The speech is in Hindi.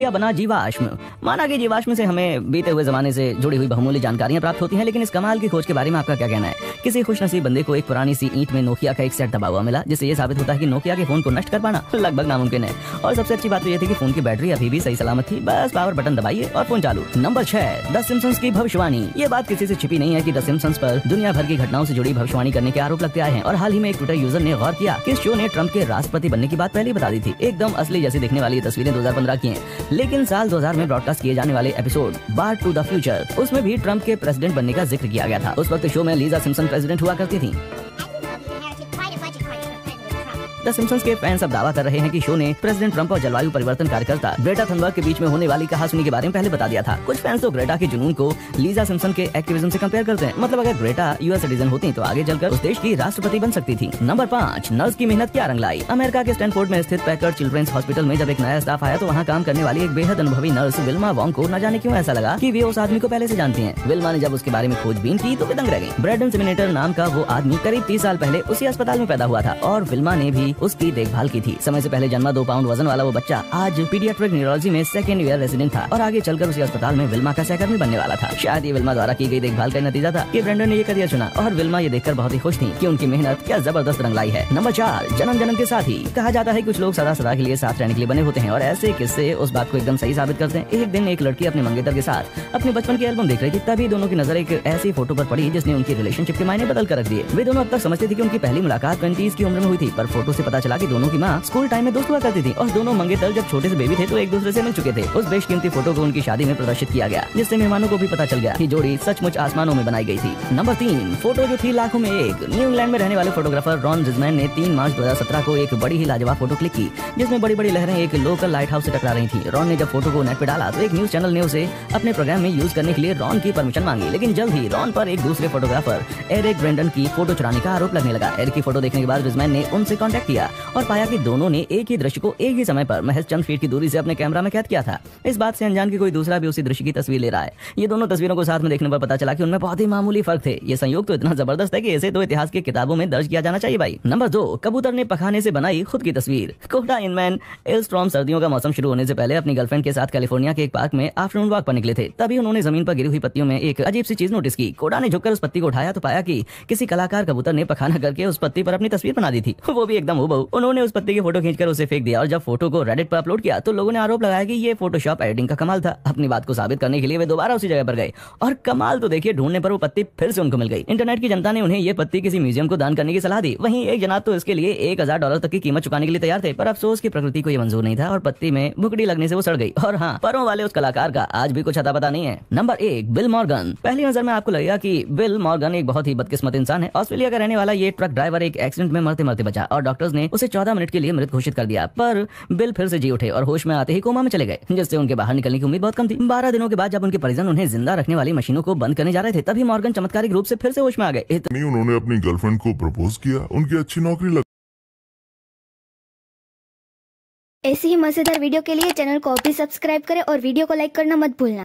या बना जीवाश्म। माना कि जीवाश्म से हमें बीते हुए जमाने से जुड़ी हुई बहुमूल्य जानकारियां प्राप्त होती हैं, लेकिन इस कमाल की खोज के बारे में आपका क्या कहना है? किसी खुशनसीब बंदे को एक पुरानी सी ईंट में नोकिया का एक सेट दबा हुआ मिला, जिससे ये साबित होता है कि नोकिया के फोन को नष्ट कर पाना लगभग नामुमकिन है। और सबसे अच्छी बात तो ये थी कि फोन की बैटरी अभी भी सही सलामत थी, बस पावर बटन दबाइए और फोन चालू। नंबर 6, द सिम्पसंस की भविष्यवाणी। ये बात किसी से छिपी नहीं है कि द सिम्पसंस पर दुनिया भर की घटनाओं से जुड़ी भविष्यवाणी करने के आरोप लगते आए हैं। और हाल ही में एक ट्विटर यूजर ने गौर किया कि इस शो ने ट्रंप के राष्ट्रपति बनने की बात पहले बता दी थी। एकदम असली जैसी दिखने वाली तस्वीरें 2015 की हैं, लेकिन साल 2000 में ब्रॉडकास्ट किए जाने वाले episode bard to the future, उसमें भी ट्रंप के प्रेसिडेंट बनने का जिक्र किया गया था। उस वक्त शो में लीजा सिम्पसन प्रेसिडेंट हुआ करती थी। द सिम्पसंस के फैंस अब दावा कर रहे हैं कि शो ने प्रेसिडेंट ट्रंप और जलवायु परिवर्तन कार्यकर्ता ग्रेटा थनबर्ग के बीच में होने वाली कहासुनी के बारे में पहले बता दिया था। कुछ फैंस तो ग्रेटा के जुनून को लीजा सिम्पसन के एक्टिविज्म से कंपेयर करते हैं। मतलब अगर ग्रेटा यूएस सिटीजन होती तो आगे चलकर उस देश की राष्ट्रपति बन सकती थी। नंबर 5, नर्स की मेहनत क्या रंग लाई। अमेरिका के स्टैनफोर्ड में स्थित पैकर्ड चिल्ड्रेंस हॉस्पिटल में जब एक नया स्टाफ आया तो वहाँ काम करने वाली एक बेहद अनुभवी नर्स विल्मा वोंग को न जाने क्यों ऐसा लगा कि वे उस आदमी को पहले से जानती हैं। विल्मा ने जब उसके बारे में खोजबीन की तो वे दंग रह गई। ब्रैडन सिमिनेटर नाम का वो आदमी करीब 30 साल पहले उसी अस्पताल में पैदा हुआ था और विल्मा ने भी उसकी देखभाल की थी। समय से पहले जन्मा 2 पाउंड वजन वाला वो बच्चा आज पीडियाट्रिक न्यूरोलॉजी में सेकंड ईयर रेजिडेंट था और आगे चलकर उसी अस्पताल में विल्मा का सहकर्मी बनने वाला था। शायद ये विल्मा द्वारा की गई देखभाल का नतीजा था कि ब्रेंडन ने ये करियर चुना और विल्मा ये देखकर बहुत ही खुश थी कि उनकी मेहनत क्या जबरदस्त रंग लाई है। नंबर 4, जन्म जन्म के साथ ही। कहा जाता है कुछ लोग सदा सदा के लिए साथ रहने के लिए बने होते हैं और ऐसे किस्से उस बात को एकदम सही साबित करते हैं। एक दिन एक लड़की अपने मंगेतर के साथ अपने बचपन की एल्बम देख रही थी, तभी दोनों की नजर एक ऐसी फोटो पर पड़ी जिसने उनकी रिलेशनशिप के मायने बदल कर रख दिए। वे दोनों अब तक समझते थे कि उनकी पहली मुलाकात 20s की उम्र में हुई थी, पर फोटो से पता चला कि दोनों की माँ स्कूल टाइम में दोस्त हुआ करती थी और दोनों मंगेतर जब छोटे से बेबी थे तो एक दूसरे से मिल चुके थे। उस बेशकीमती फोटो को उनकी शादी में प्रदर्शित किया गया, जिससे मेहमानों को भी पता चल गया कि जोड़ी सचमुच आसमानों में बनाई गई थी। नंबर 3, फोटो जो थी लाखों में एक। न्यू इंग्लैंड में रहने वाले फोटोग्राफर रॉन जिजमैन ने 3 मार्च 2017 को एक बड़ी ही लाजवाब फोटो क्लिक की, जिसमें बड़ी बड़ी लहरें एक लोकल लाइट हाउस से टकरा रही थी। रॉन ने जब फोटो को नेट पे डाला तो एक न्यूज चैनल ने उसे अपने प्रोग्राम में यूज करने के लिए रॉन की परमिशन मांगी, लेकिन जल्द ही रॉन पर एक दूसरे फोटोग्राफर एरिक ब्रेंडन की फोटो चुराने का आरोप लगने लगा। एरिक की फोटो देखने के बाद जिजमैन ने उनसे कॉन्टेक्ट किया और पाया कि दोनों ने एक ही दृश्य को एक ही समय पर महज चंद फीट की दूरी से अपने कैमरा में कैद किया था। इस बात से अनजान कि कोई दूसरा भी उसी दृश्य की तस्वीर ले रहा है। ये दोनों तस्वीरों को साथ में देखने पर पता चला कि उनमें बहुत ही मामूली फर्क थे। ये संयोग तो इतना जबरदस्त है कि इसे तो इतिहास की किताबों में दर्ज किया जाना चाहिए भाई। नंबर 2, कबूतर ने पखाने से बनाई खुद की तस्वीर। कोडा इनमैन एल्स्ट्रॉम सर्दियों का मौसम शुरू होने से पहले अपनी गर्लफ्रेंड के साथ कैलिफोर्निया के एक पार्क में आफ्टरनून वॉक पर निकले थे। तभी उन्होंने जमीन पर गिरी हुई पत्तियों में एक अजीब सी चीज नोटिस की। कोडा ने झुककर उस पत्ती को उठाया तो पाया कि किसी कलाकार कबूतर ने पखाना करके उस पत्ती पर अपनी तस्वीर बना दी थी, वो भी एकदम हूबहू। उन्होंने उस पत्ती की फोटो खींचकर उसे फेंक दिया और जब फोटो को रेडिट पर अपलोड किया तो लोगों ने आरोप लगाया कि ये फोटोशॉप एडिटिंग का कमाल था। अपनी बात को साबित करने के लिए वे दोबारा उसी जगह पर गए और कमाल तो देखिए, ढूंढने पर वो पत्ती फिर से उनको मिल गई। इंटरनेट की जनता ने उन्हें ये पत्ती किसी म्यूजियम को दान करने की सलाह दी। वहीं एक जनाब तो इसके लिए $1000 तक की कीमत चुकाने के लिए तैयार थे, पर अफसोस की प्रकृति को ये मंजूर नहीं था और पत्ती में भुकड़ी लगने से वो सड़ गई। और हाँ, परों वाले उस कलाकार का आज भी कुछ अता पता नहीं है। Number 1, bill Morgan. पहली नजर में आपको लगेगा कि बिल मॉर्गन एक बहुत ही बदकिस्मत इंसान है। ऑस्ट्रेलिया का रहने वाला ये ट्रक ड्राइवर एक एक्सीडेंट में मरते मरते बचा और डॉक्टर्स ने उसे 14 मिनट के लिए मृत घोषित कर दिया, पर बिल फिर से जी उठे और होश में आते ही कोमा में चले गए, जिससे उनके बाहर निकलने की उम्मीद बहुत कम थी। 12 दिनों के बाद जब उनके परिजन उन्हें जिंदा रखने वाली मशीनों को बंद करने जा रहे थे, तभी मॉर्गन चमत्कारिक रूप से फिर से होश में आ गए। उन्होंने अपनी गर्लफ्रेंड को प्रपोज किया, उनकी अच्छी नौकरी लग। ऐसी ही मजेदार वीडियो के लिए चैनल को अभी सब्सक्राइब करें और वीडियो को लाइक करना मत भूलना।